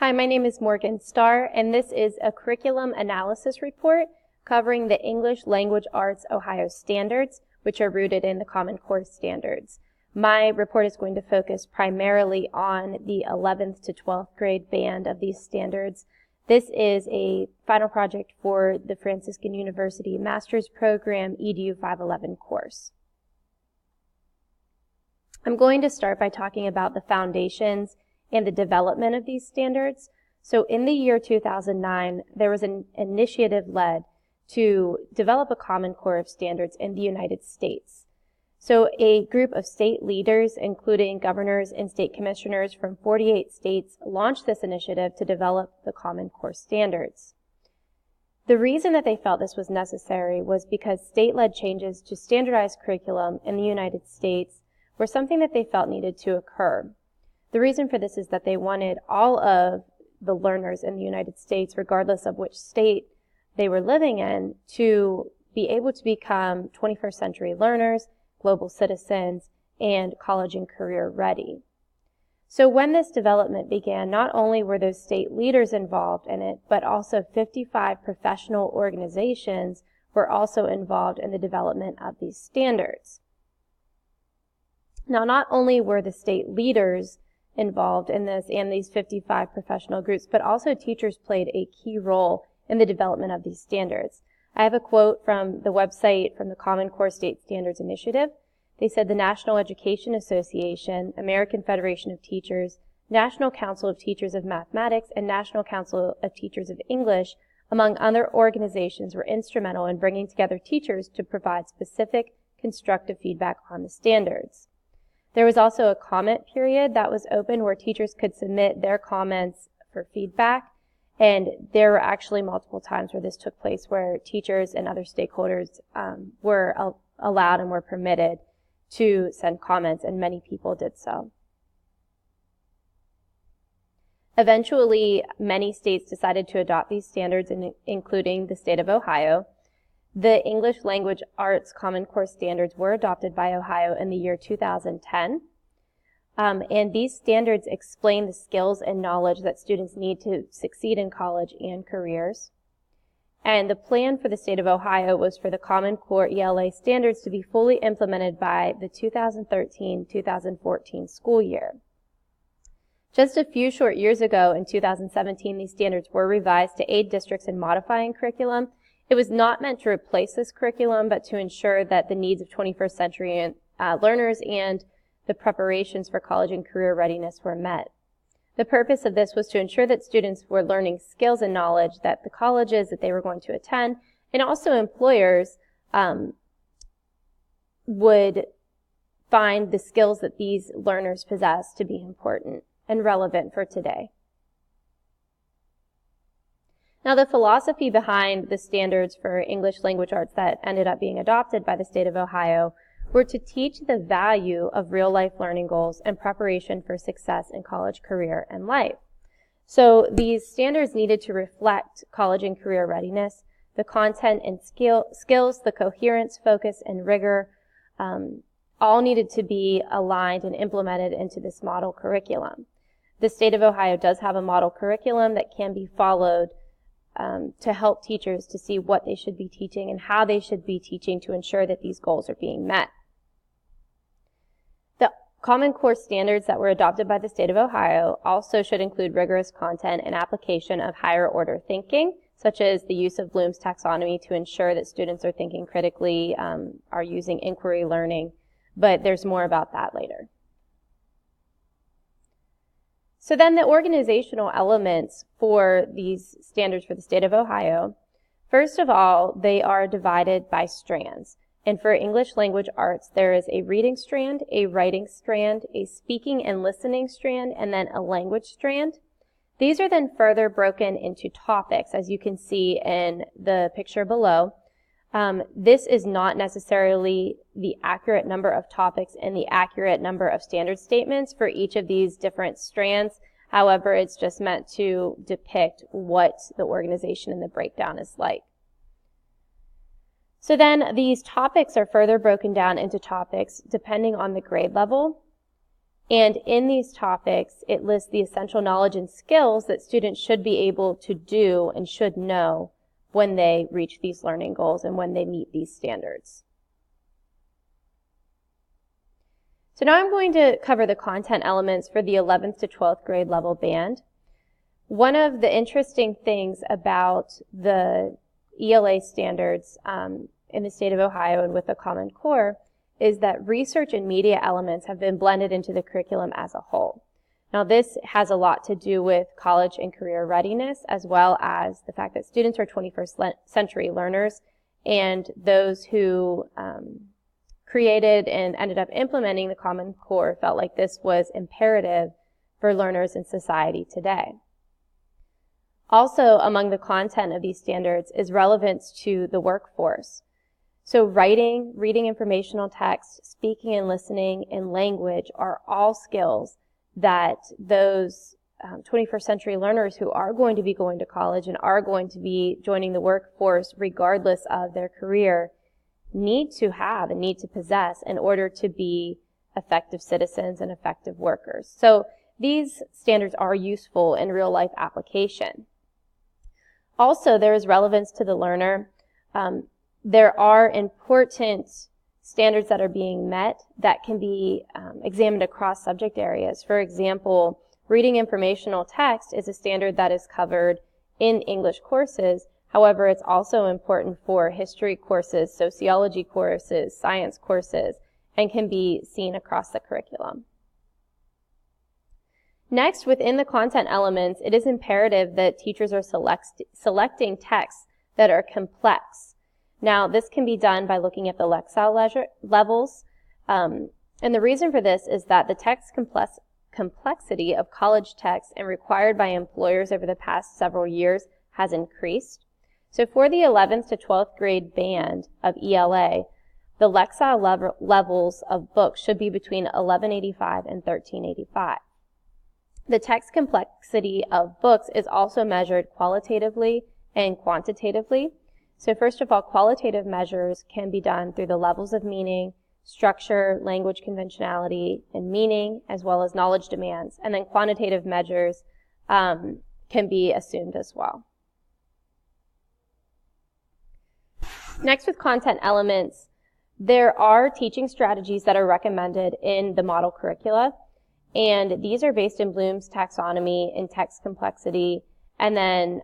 Hi, my name is Morgan Starr, and this is a curriculum analysis report covering the English Language Arts Ohio standards, which are rooted in the Common Core standards. My report is going to focus primarily on the 11th to 12th grade band of these standards. This is a final project for the Franciscan University Master's Program EDU 511 course. I'm going to start by talking about the foundations and the development of these standards. So in the year 2009, there was an initiative led to develop a Common Core of standards in the United States. So a group of state leaders, including governors and state commissioners from 48 states, launched this initiative to develop the Common Core standards. The reason that they felt this was necessary was because state-led changes to standardized curriculum in the United States were something that they felt needed to occur. The reason for this is that they wanted all of the learners in the United States, regardless of which state they were living in, to be able to become 21st century learners, global citizens, and college and career ready. So when this development began, not only were those state leaders involved in it, but also 55 professional organizations were also involved in the development of these standards. Now, not only were the state leaders involved in this and these 55 professional groups, but also teachers played a key role in the development of these standards. I have a quote from the website from the Common Core State Standards Initiative. They said the National Education Association, American Federation of Teachers, National Council of Teachers of Mathematics, and National Council of Teachers of English, among other organizations, were instrumental in bringing together teachers to provide specific constructive feedback on the standards. There was also a comment period that was open where teachers could submit their comments for feedback, and there were actually multiple times where this took place where teachers and other stakeholders were allowed and were permitted to send comments, and many people did so. Eventually, many states decided to adopt these standards, including the state of Ohio. The English Language Arts Common Core standards were adopted by Ohio in the year 2010. And these standards explain the skills and knowledge that students need to succeed in college and careers. And the plan for the state of Ohio was for the Common Core ELA standards to be fully implemented by the 2013-2014 school year. Just a few short years ago, in 2017, these standards were revised to aid districts in modifying curriculum. It was not meant to replace this curriculum, but to ensure that the needs of 21st century learners and the preparations for college and career readiness were met. The purpose of this was to ensure that students were learning skills and knowledge that the colleges that they were going to attend, and also employers, would find the skills that these learners possess to be important and relevant for today. Now, the philosophy behind the standards for English language arts that ended up being adopted by the state of Ohio were to teach the value of real-life learning goals and preparation for success in college, career, and life. So these standards needed to reflect college and career readiness, the content and skills, the coherence, focus, and rigor, all needed to be aligned and implemented into this model curriculum. The state of Ohio does have a model curriculum that can be followed to help teachers to see what they should be teaching and how they should be teaching to ensure that these goals are being met. The Common Core standards that were adopted by the state of Ohio also should include rigorous content and application of higher order thinking, such as the use of Bloom's taxonomy to ensure that students are thinking critically, are using inquiry learning, but there's more about that later. So then the organizational elements for these standards for the state of Ohio, first of all, they are divided by strands. And for English language arts, there is a reading strand, a writing strand, a speaking and listening strand, and then a language strand. These are then further broken into topics, as you can see in the picture below. This is not necessarily the accurate number of topics and the accurate number of standard statements for each of these different strands. However, it's just meant to depict what the organization and the breakdown is like. So then these topics are further broken down into topics depending on the grade level. And in these topics, it lists the essential knowledge and skills that students should be able to do and should know when they reach these learning goals and when they meet these standards. So now I'm going to cover the content elements for the 11th to 12th grade level band. One of the interesting things about the ELA standards in the state of Ohio and with the Common Core is that research and media elements have been blended into the curriculum as a whole. Now this has a lot to do with college and career readiness, as well as the fact that students are 21st century learners, and those who created and ended up implementing the Common Core felt like this was imperative for learners in society today. Also, among the content of these standards is relevance to the workforce. So writing, reading informational text, speaking and listening, and language are all skills that those 21st century learners who are going to be going to college and are going to be joining the workforce regardless of their career need to have and need to possess in order to be effective citizens and effective workers. So these standards are useful in real life application. Also, there is relevance to the learner. There are important standards that are being met that can be examined across subject areas. For example, reading informational text is a standard that is covered in English courses. However, it's also important for history courses, sociology courses, science courses, and can be seen across the curriculum. Next, within the content elements, it is imperative that teachers are selecting texts that are complex. Now, this can be done by looking at the Lexile levels, and the reason for this is that the text complexity of college texts and required by employers over the past several years has increased. So for the 11th to 12th grade band of ELA, the Lexile levels of books should be between 1185 and 1385. The text complexity of books is also measured qualitatively and quantitatively. So first of all, qualitative measures can be done through the levels of meaning, structure, language conventionality, and meaning, as well as knowledge demands. And then quantitative measures can be assumed as well. Next, with content elements, there are teaching strategies that are recommended in the model curricula, and these are based in Bloom's taxonomy in text complexity, and then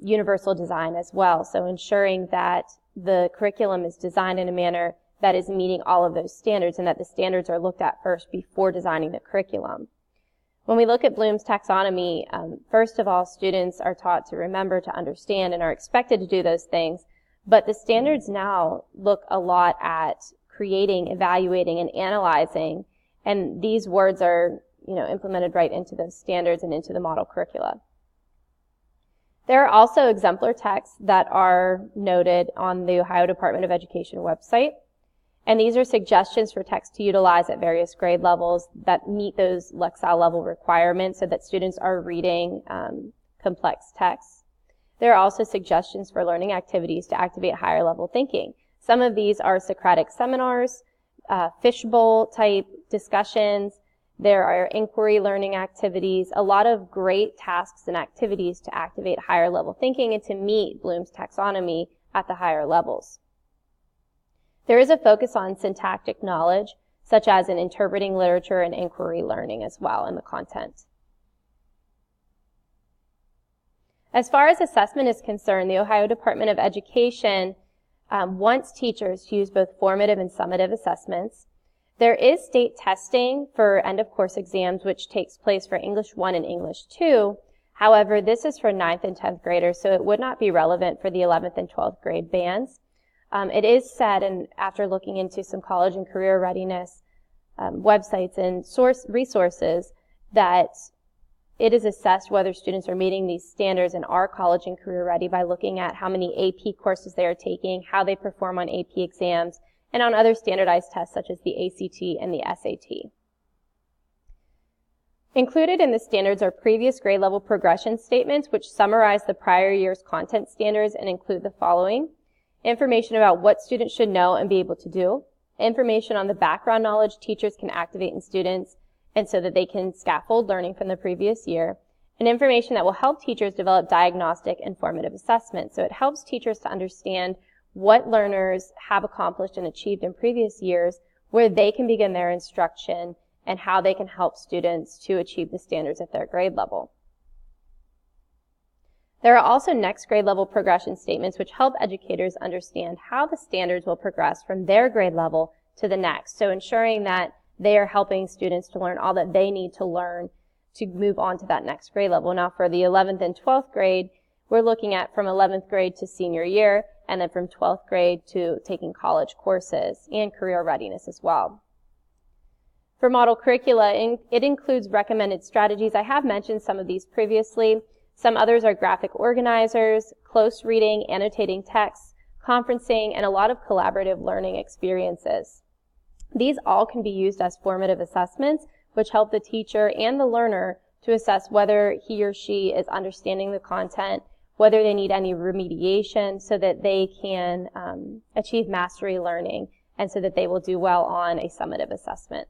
universal design as well. So ensuring that the curriculum is designed in a manner that is meeting all of those standards and that the standards are looked at first before designing the curriculum. When we look at Bloom's taxonomy, first of all, students are taught to remember, to understand, and are expected to do those things. But the standards now look a lot at creating, evaluating, and analyzing, and these words are, implemented right into those standards and into the model curricula. There are also exemplar texts that are noted on the Ohio Department of Education website, and these are suggestions for texts to utilize at various grade levels that meet those Lexile level requirements so that students are reading complex texts. There are also suggestions for learning activities to activate higher level thinking. Some of these are Socratic seminars, fishbowl type discussions. There are inquiry learning activities, a lot of great tasks and activities to activate higher level thinking and to meet Bloom's taxonomy at the higher levels. There is a focus on syntactic knowledge, such as in interpreting literature and inquiry learning as well in the content. As far as assessment is concerned, the Ohio Department of Education wants teachers to use both formative and summative assessments. There is state testing for end-of-course exams, which takes place for English 1 and English 2. However, this is for 9th and 10th graders, so it would not be relevant for the 11th and 12th grade bands. It is said, and after looking into some college and career readiness websites and resources, that it is assessed whether students are meeting these standards and are college and career ready by looking at how many AP courses they are taking, how they perform on AP exams, and on other standardized tests such as the ACT and the SAT. Included in the standards are previous grade level progression statements which summarize the prior year's content standards and include the following: information about what students should know and be able to do, information on the background knowledge teachers can activate in students, and so that they can scaffold learning from the previous year, and information that will help teachers develop diagnostic and formative assessments. So it helps teachers to understand what learners have accomplished and achieved in previous years, where they can begin their instruction, and how they can help students to achieve the standards at their grade level. There are also next grade level progression statements which help educators understand how the standards will progress from their grade level to the next. So ensuring that they are helping students to learn all that they need to learn to move on to that next grade level. Now for the 11th and 12th grade, we're looking at from 11th grade to senior year, and then from 12th grade to taking college courses and career readiness as well. For model curricula, it includes recommended strategies. I have mentioned some of these previously. Some others are graphic organizers, close reading, annotating texts, conferencing, and a lot of collaborative learning experiences. These all can be used as formative assessments, which help the teacher and the learner to assess whether he or she is understanding the content, whether they need any remediation so that they can achieve mastery learning, and so that they will do well on a summative assessment.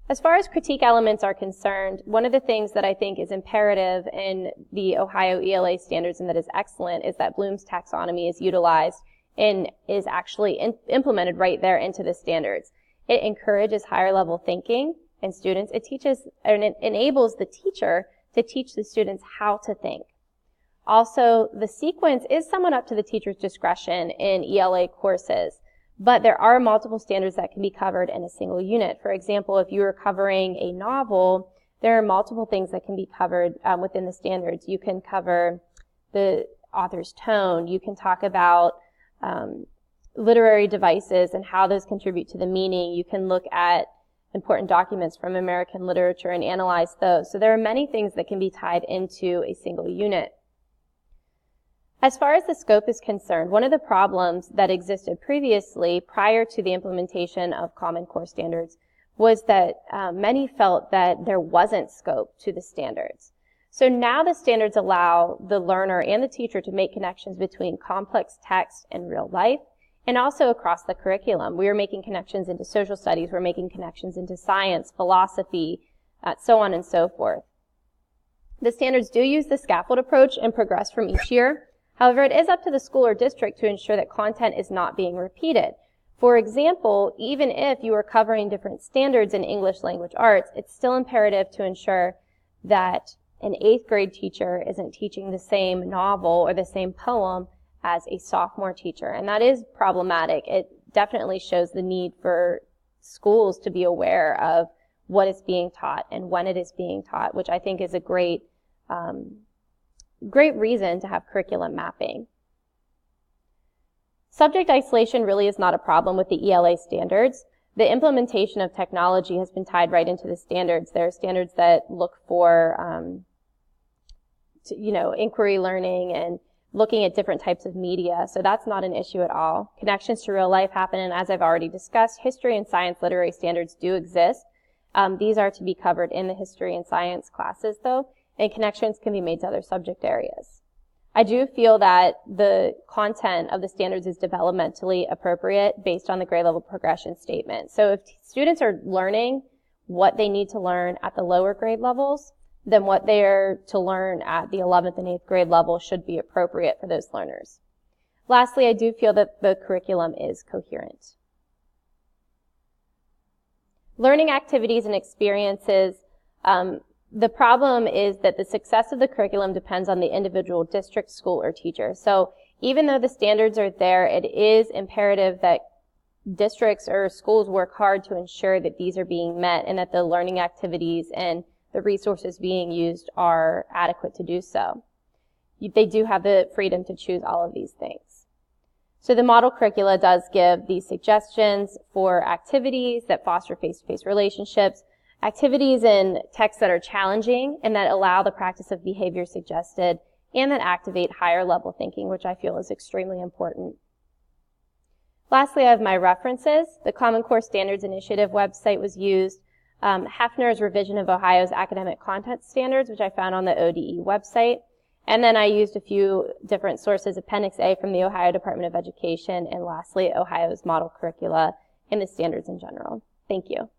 As far as critique elements are concerned, one of the things that I think is imperative in the Ohio ELA standards and that is excellent is that Bloom's taxonomy is utilized and is actually implemented right there into the standards. It encourages higher level thinking in students. It teaches and it enables the teacher to teach the students how to think. Also, the sequence is somewhat up to the teacher's discretion in ELA courses, but there are multiple standards that can be covered in a single unit. For example, if you are covering a novel, there are multiple things that can be covered within the standards. You can cover the author's tone. You can talk about literary devices and how those contribute to the meaning. You can look at important documents from American literature and analyze those. So there are many things that can be tied into a single unit. As far as the scope is concerned, one of the problems that existed previously prior to the implementation of Common Core standards was that many felt that there wasn't scope to the standards. So now the standards allow the learner and the teacher to make connections between complex text and real life, and also across the curriculum. We are making connections into social studies, we're making connections into science, philosophy, so on and so forth. The standards do use the scaffold approach and progress from each year. However, it is up to the school or district to ensure that content is not being repeated. For example, even if you are covering different standards in English language arts, it's still imperative to ensure that an 8th grade teacher isn't teaching the same novel or the same poem as a sophomore teacher, and that is problematic. It definitely shows the need for schools to be aware of what is being taught and when it is being taught, which I think is a great reason to have curriculum mapping. Subject isolation really is not a problem with the ELA standards. The implementation of technology has been tied right into the standards. There are standards that look for inquiry learning and looking at different types of media, so that's not an issue at all. Connections to real life happen, and as I've already discussed, history and science literary standards do exist. These are to be covered in the history and science classes, though, and connections can be made to other subject areas. I do feel that the content of the standards is developmentally appropriate based on the grade level progression statement. So if students are learning what they need to learn at the lower grade levels, then what they are to learn at the 11th and 8th grade level should be appropriate for those learners. Lastly, I do feel that the curriculum is coherent. Learning activities and experiences. The problem is that the success of the curriculum depends on the individual district, school, or teacher. So even though the standards are there, it is imperative that districts or schools work hard to ensure that these are being met and that the learning activities and the resources being used are adequate to do so. They do have the freedom to choose all of these things. So the model curricula does give these suggestions for activities that foster face-to-face relationships, activities in texts that are challenging and that allow the practice of behavior suggested, and that activate higher level thinking, which I feel is extremely important. Lastly, I have my references. The Common Core Standards Initiative website was used. Hefner's revision of Ohio's academic content standards, which I found on the ODE website. And then I used a few different sources, Appendix A from the Ohio Department of Education, and lastly, Ohio's model curricula and the standards in general. Thank you.